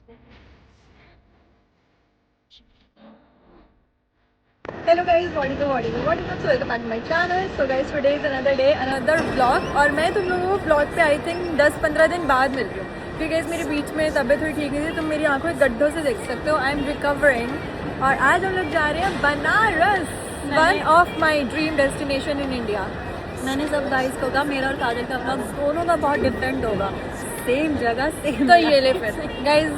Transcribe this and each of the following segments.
Hello guys, what is up? So welcome back to my channel. So guys, today is another day, another vlog. और मैं तुम लोगों को vlog पे I think 10-15 दिन बाद मिल रही हूँ, क्योंकि guys मेरे बीच में तबीयत थोड़ी ठीक नहीं थी, तुम मेरी आंखों के गड्ढों से देख सकते हो. आई एम रिकवरिंग और आज हम लोग जा रहे हैं Banaras, one of my dream destination in India. मैंने सब गाइस को कहा मेरा और काजल का व्लॉग दोनों का बहुत डिफरेंट होगा, सेम जगह सेम. तो ये ले फिर गाइस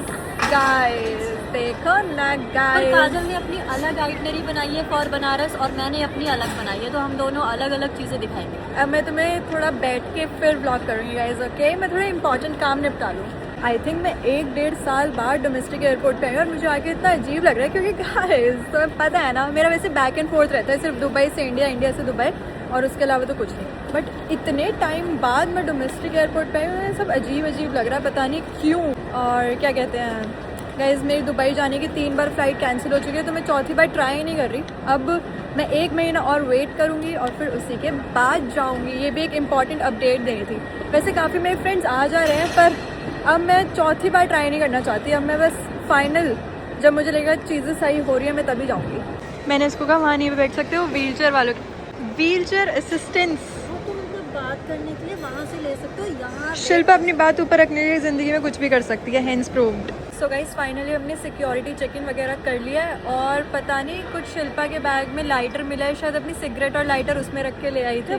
देखो ना गाइस, काजल ने अपनी अलग आइटनरी बनाई है फॉर बनारस और मैंने अपनी अलग बनाई है, तो हम दोनों अलग अलग चीज़ें दिखाएंगे. अब मैं तुम्हें थोड़ा बैठ के फिर व्लॉग करूँगी गाइस. ओके, मैं थोड़ा इंपॉर्टेंट काम निपटा लूँ. आई थिंक मैं 1-1.5 साल बाद डोमेस्टिक एयरपोर्ट पे आई और मुझे आके इतना अजीब लग रहा है, क्योंकि गाइस तुम्हें पता है ना, मेरा वैसे बैक एंड फोर्थ रहता है, सिर्फ दुबई से इंडिया, इंडिया से दुबई, और उसके अलावा तो कुछ नहीं. बट इतने टाइम बाद मैं डोमेस्टिक एयरपोर्ट पे आई हूँ, सब अजीब अजीब लग रहा है, पता नहीं क्यों. और क्या कहते हैं गाइस, मेरी दुबई जाने की 3 बार फ्लाइट कैंसिल हो चुकी है, तो मैं चौथी बार ट्राई नहीं कर रही. अब मैं 1 महीना और वेट करूँगी और फिर उसी के बाद जाऊँगी. ये भी एक इम्पॉर्टेंट अपडेट देनी थी. वैसे काफ़ी मेरे फ्रेंड्स आ जा रहे हैं, पर अब मैं चौथी बार ट्राई नहीं करना चाहती. अब मैं बस फाइनल जब मुझे लगेगा चीज़ें सही हो रही है, मैं तभी जाऊँगी. मैंने इसको कहा वहाँ नहीं पे बैठ सकते हो, व्हील चेयर वालों की व्हील चेयर असिस्टेंस. तो मतलब बात करने के लिए वहाँ से ले सकते हो, यहाँ शिल्पा अपनी बात ऊपर रखने के लिए ज़िंदगी में कुछ भी कर सकती है, hence proved. So guys finally हमने सिक्योरिटी चेक इन वगैरह कर लिया है, और पता नहीं कुछ शिल्पा के बैग में लाइटर मिला है, शायद अपनी सिगरेट और लाइटर उसमें रख के ले आई थी.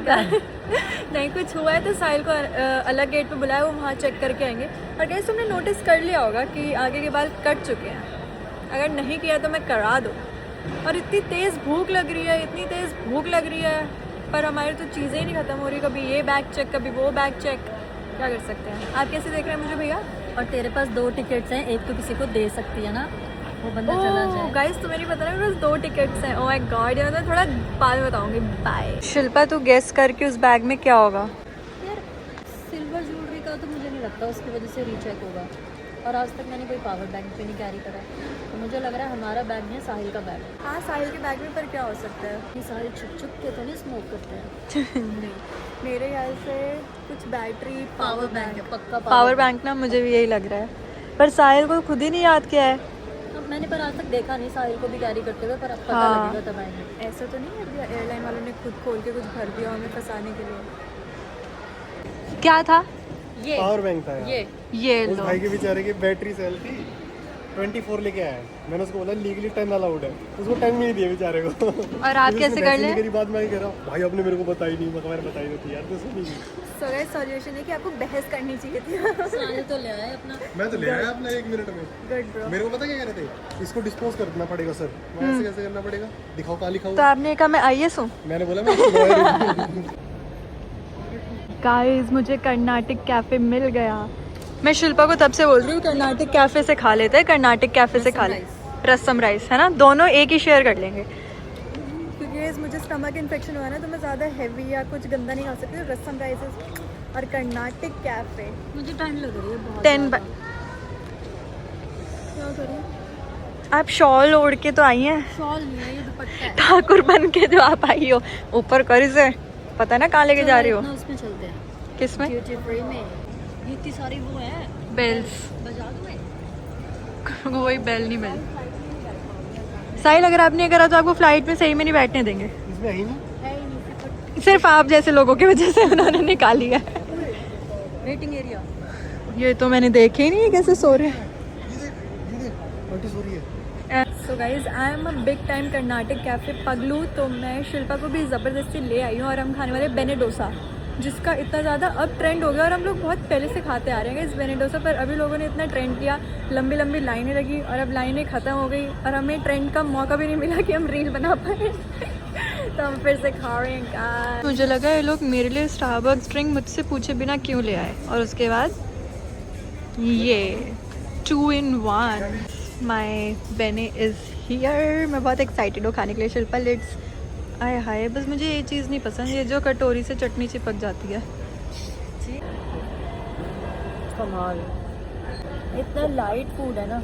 नहीं कुछ हुआ है तो साहिल को अलग गेट पे बुलाया, वो वहाँ चेक करके आएंगे. और गाइस तुमने नोटिस कर लिया होगा कि आगे के बाल कट चुके हैं. अगर नहीं किया तो मैं करा दूँ. और इतनी तेज़ भूख लग रही है, इतनी तेज़ भूख लग रही है, पर हमारी तो चीज़ें ही नहीं ख़त्म हो रही. कभी ये बैग चेक, कभी वो बैग चेक, क्या कर सकते हैं. आप कैसे देख रहे हैं मुझे भैया? और तेरे पास 2 टिकट्स हैं, एक तो किसी को दे सकती है ना, वो बंदा चला जाए. गाइस तुम्हें नहीं पता ना, मेरे पास 2 टिकट्स हैं. ओह माय गॉड, यार मैं थोड़ा बाद में बताऊंगी. बाय. शिल्पा तू गेस करके उस बैग में क्या होगा? यार सिल्वर ज्वेलरी का तो मुझे नहीं लगता उसकी वजह से रीचेक होगा, और आज तक मैंने कोई पावर बैंक पे नहीं कैरी करा, तो मुझे लग रहा है हमारा बैग नहीं है, साहिल का बैग. हाँ साहिल के बैग में, पर क्या हो सकता है? ये साहिल छुप छुप के तो नहीं स्मोक करते हैं. नहीं, मेरे ख्याल से कुछ बैटरी पावर बैंक है पक्का. पावर बैंक ना, मुझे भी यही लग रहा है. पर साहिल को खुद ही नहीं याद किया है. अब मैंने पर आज तक देखा नहीं साहिल को भी कैरी करते हुए, पर अब पता हाँ. लगेगा तब आएंगे. ऐसा तो नहीं है एयरलाइन वालों ने खुद खोल के कुछ भर दिया हमें फंसाने के लिए? क्या था ये पावर बैंक था यार. ये उस लो. भाई के बेचारे की बैटरी सेल थी 24 लेके आया. मैंने उसको बोला लीगली 10 अलाउड है, उसको 10 भी नहीं दिया बेचारे को. और आप कैसे कर ले? मेरी बात मैं कह रहा हूँ भाई, आपने मेरे को बताई नहीं, मैंने बताई नहीं थी यार. तो सुनी सो गाइस सॉल्यूशन है कि आपको बहस करनी चाहिए थी. साहिल तो ले आया अपना. मैं तो ले आया अपना 1 मिनट में. Good bro. मेरे को पता क्या कह रहे थे, इसको डिस्पोज करना पड़ेगा सर. मैं ऐसे कैसे करना पड़ेगा, दिखाओ कहाँ लिखा तो हुआ. आपने कहा मैं आईएएस हूँ. मैंने बोला मैं lawyer हूँ. गाइस मुझे कर्नाटक कैफे मिल गया. मैं शिल्पा को तब से बोल रही हूँ कर्नाटक कैफे से खा लेते हैं, कर्नाटक कैफे से खा ले. रसम राइस है ना, दोनों एक ही शेयर कर लेंगे, क्योंकि मुझे स्टमक इन्फेक्शन हुआ ना, तो मैं ज़्यादा हैवी या कुछ गंदा नहीं खा सकती. रसम राइस और कर्नाटक कैफे. मुझे ठंड लग रही है बहुत 10 ज़्यादा. क्या करूँ? आप शॉल ओढ़ के तो आई हैं, शॉल नहीं है, ये दुपट्टा है. ठाकुर बन के जो आप आई हो. ऊपर कर से पता ना कहाँ लेके जा रही हो. चलो, उसमें चलते हैं, किस में? ड्यूटी फ्री में. ये इतनी सारी वो है बेल्स. बजा दूँ मैं? वही बेल नहीं मिली. साहिल अगर आपने नहीं करा तो आपको फ्लाइट में सही में नहीं बैठने देंगे. इसमें है ही नहीं. है ही नहीं. सिर्फ आप जैसे लोगों की वजह से उन्होंने निकाली है. Waiting area. ये तो मैंने देखे ही नहीं है कैसे सो रहे हैं. ये देख पार्टी सो रही है. So guys I am a big time Karnataka cafe पगलू. तो मैं शिल्पा को भी ज़बरदस्ती ले आई हूँ, और हम खाने वाले बेने डोसा, जिसका इतना ज़्यादा अब ट्रेंड हो गया, और हम लोग बहुत पहले से खाते आ रहे हैं इस बेने डोसा. पर अभी लोगों ने इतना ट्रेंड किया, लंबी लंबी लाइनें लगी, और अब लाइनें ख़त्म हो गई, और हमें ट्रेंड का मौका भी नहीं मिला कि हम रील बना पाए. तो हम फिर से खा रहे हैं. मुझे लगा ये लोग मेरे लिए स्टारबक्स ड्रिंक मुझसे पूछे बिना क्यों ले आए. और उसके बाद ये 2 in 1 माई बेने इज़ हियर. मैं बहुत एक्साइटेड हूँ खाने के लिए. शिल्पा लिट्स आए हाय, बस मुझे ये चीज़ नहीं पसंद, ये जो कटोरी से चटनी चिपक जाती है. कमाल. इतना लाइट फूड है ना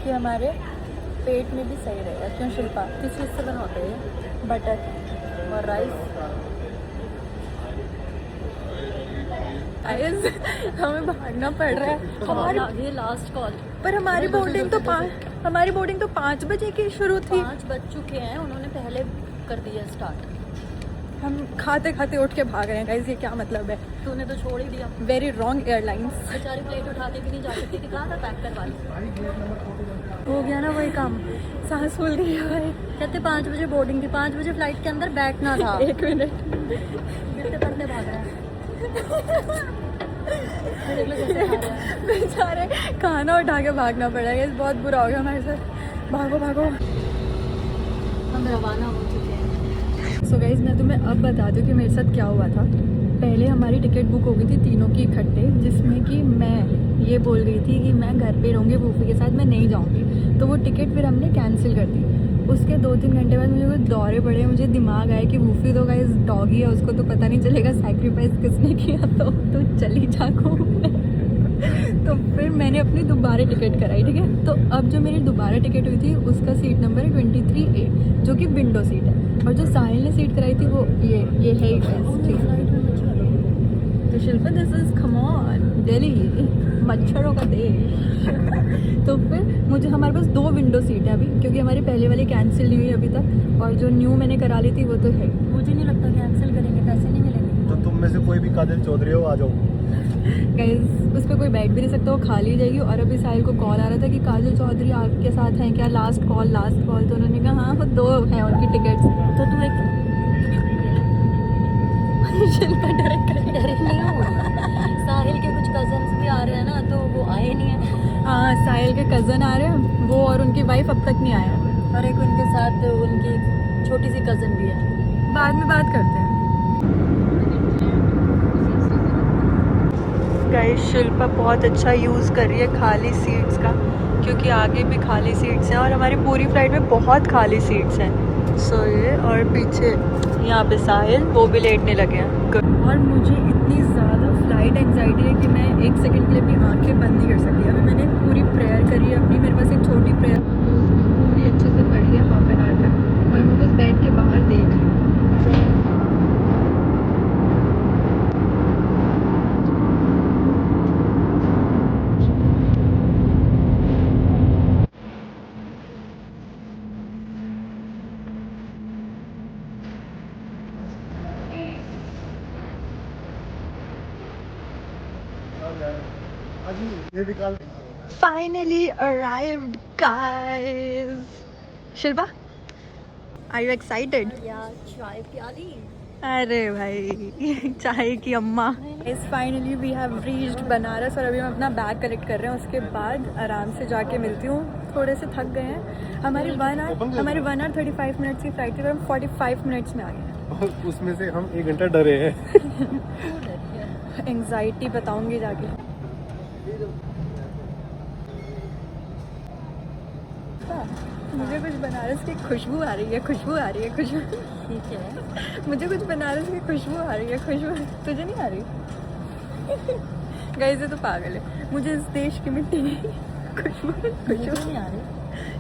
कि हमारे पेट में भी सही रहेगा. क्यों शिल्पा, किस चीज़ से बनाते हैं? बटर और राइस. गाइस हमें भागना पड़ रहा है हमारी लास्ट कॉल, पर हमारी बोर्डिंग तो 5 बजे की शुरू थी। 5 बज चुके हैं, उन्होंने पहले कर दिया स्टार्ट। हम खाते खाते उठ के भाग रहे हैं गाइस, ये क्या मतलब है? तूने तो छोड़ ही दिया। Very wrong airlines. बेचारी प्लेट उठा के भी नहीं जा सकती थी, कहाँ था पैक करवा ली। हो गया ना वही काम, सांस फूल गई है भाई। कहते 5 बजे बोर्डिंग थी, 5 बजे फ्लाइट के अंदर बैठना था। 1 मिनट गिरते पड़ते भाग रहा है। देख लो कैसे खा रहा है। बेचारे खाना उठा के भागना पड़ा है, बहुत बुरा हो गया हमारे साथ। भागो भागो। हम रवाना हो चुके हैं। सो गाइज मैं तुम्हें अब बता दूँ कि मेरे साथ क्या हुआ था। पहले हमारी टिकट बुक हो गई थी तीनों की इकट्ठे, जिसमें कि मैं ये बोल गई थी कि मैं घर पे रहूँगी फूफी के साथ, मैं नहीं जाऊँगी। तो वो टिकट फिर हमने कैंसिल कर दी। उसके 2-3 घंटे बाद मुझे कुछ दौरे पड़े, मुझे दिमाग आया कि फूफी तो गाइज डॉगी है, उसको तो पता नहीं चलेगा सैक्रिफाइस किसने किया, तो चली जा घूमने। तो फिर मैंने अपनी दोबारा टिकट कराई, ठीक है। तो अब जो मेरी दोबारा टिकट हुई थी उसका सीट नंबर है 23A, जो कि विंडो सीट है। और जो साहिल ने सीट कराई थी वो ये है ठीक है। तो Shilpa this is come on Delhi, मच्छरों का देश। तो फिर मुझे हमारे पास 2 विंडो सीट है अभी, क्योंकि हमारी पहले वाली कैंसिल नहीं हुई अभी तक, और जो न्यू मैंने करा ली थी वो तो है। मुझे नहीं लगता कैंसिल करेंगे, पैसे नहीं मिलेंगे। तो तुम में से कोई भी काजल चौधरी हो, आ जाओ। गाइज उस पर कोई बैठ भी नहीं सकता, वो खाली जाएगी। और अभी साहिल को कॉल आ रहा था कि काजल चौधरी आपके साथ हैं क्या, लास्ट कॉल। तो उन्होंने कहा हाँ, वो 2 हैं उनकी टिकट्स। तो तू एक शिल्पा डायरेक्ट डरे नहीं हो। साहिल के कुछ कजन्स भी आ रहे हैं ना, तो वो आए नहीं है। हाँ, साहिल के कज़न आ रहे हैं, वो और उनकी वाइफ अब तक नहीं आया। और एक उनके साथ उनकी छोटी सी कजन भी है। बाद में बात करते हैं। गाइस शिल्पा बहुत अच्छा यूज़ कर रही है खाली सीट्स का, क्योंकि आगे भी खाली सीट्स हैं और हमारी पूरी फ्लाइट में बहुत खाली सीट्स हैं। सो ये और पीछे यहाँ पे साहिल, वो भी लेटने लगे हैं। और मुझे इतनी ज़्यादा फ्लाइट एंग्जाइटी है कि मैं 1 सेकंड के लिए अपनी आंखें बंद नहीं कर सकती। अभी मैंने पूरी प्रेयर करी है अपनी, मेरे पास एक छोटी प्रेयर पूरी अच्छे से पढ़ी है हाफ एन आवर तक, और मैं बस बैठ के बाहर देख रही हूँ। ये निकाल। Finally arrived, guys. Shilpa, are you excited? यार चाय पिया ली। अरे भाई चाय की अम्मा। इस finally we have reached Banaras, और अभी हम अपना बैग कलेक्ट कर रहे हैं। उसके बाद आराम से जाके मिलती हूँ। थोड़े से थक गए हैं। हमारी 1 आवर 35 मिनट्स की फ्लाइट थी, और हम 45 मिनट्स में आ गए। उसमें से हम 1 घंटा डरे हैं। एंग्जाइटी बताऊंगी जाके। मुझे कुछ बनारस की खुशबू आ रही है, खुशबू। ठीक है, मुझे कुछ बनारस की खुशबू आ रही है, तुझे नहीं आ रही? गाइस ये तो पागल है, मुझे इस देश की मिट्टी की खुशबू नहीं आ रही।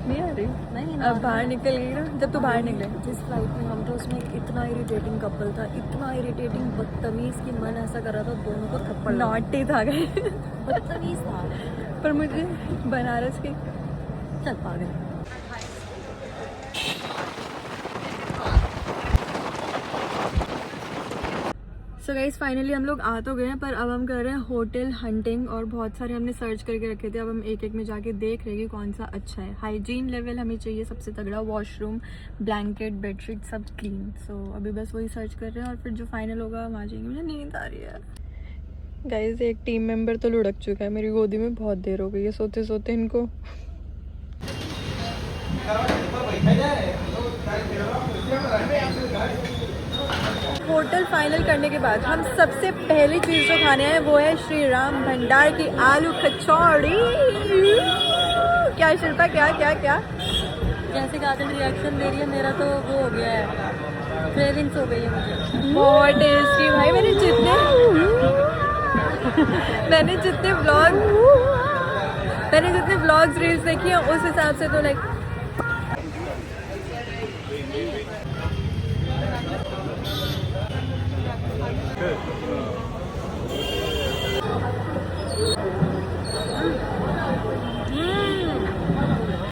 नहीं आ रही। नहीं अब बाहर निकल गई ना, जब तू बाहर निकले। जिस फ्लाइट में हम थे उसमें इतना इरिटेटिंग कपल था, इतना इरिटेटिंग बदतमीज की मन ऐसा कर रहा था दोनों को थप्पड़ लगा। नॉटी था गए, बदतमीज था। पर मुझे बनारस की चल पागल। सो गाइस फाइनली हम लोग आ तो गए हैं, पर अब हम कर रहे हैं होटल हंटिंग, और बहुत सारे हमने सर्च करके रखे थे। अब हम एक में जाके देख रहे हैं कि कौन सा अच्छा है। हाइजीन लेवल हमें चाहिए सबसे तगड़ा, वॉशरूम, ब्लैंकेट, बेडशीट सब क्लीन। सो अभी बस वही सर्च कर रहे हैं, और फिर जो फाइनल होगा हम आ जाएंगे। मुझे नींद आ रही है गाइस। एक टीम मेंबर तो लुढ़क चुका है मेरी गोदी में, बहुत देर हो गई है सोते सोते इनको। होटल फाइनल करने के बाद हम सबसे पहली चीज़ जो खाने हैं वो है श्री राम भंडार की आलू कचौड़ी। क्या शिल्पा, क्या क्या क्या जैसे काजल रिएक्शन दे रही है, मेरा तो वो हो गया है, क्रेविंग्स हो गई है मुझे। बहुत टेस्टी भाई। मैंने जितने व्लॉग्स रील्स देखी हैं उस हिसाब से तो लाइक Good.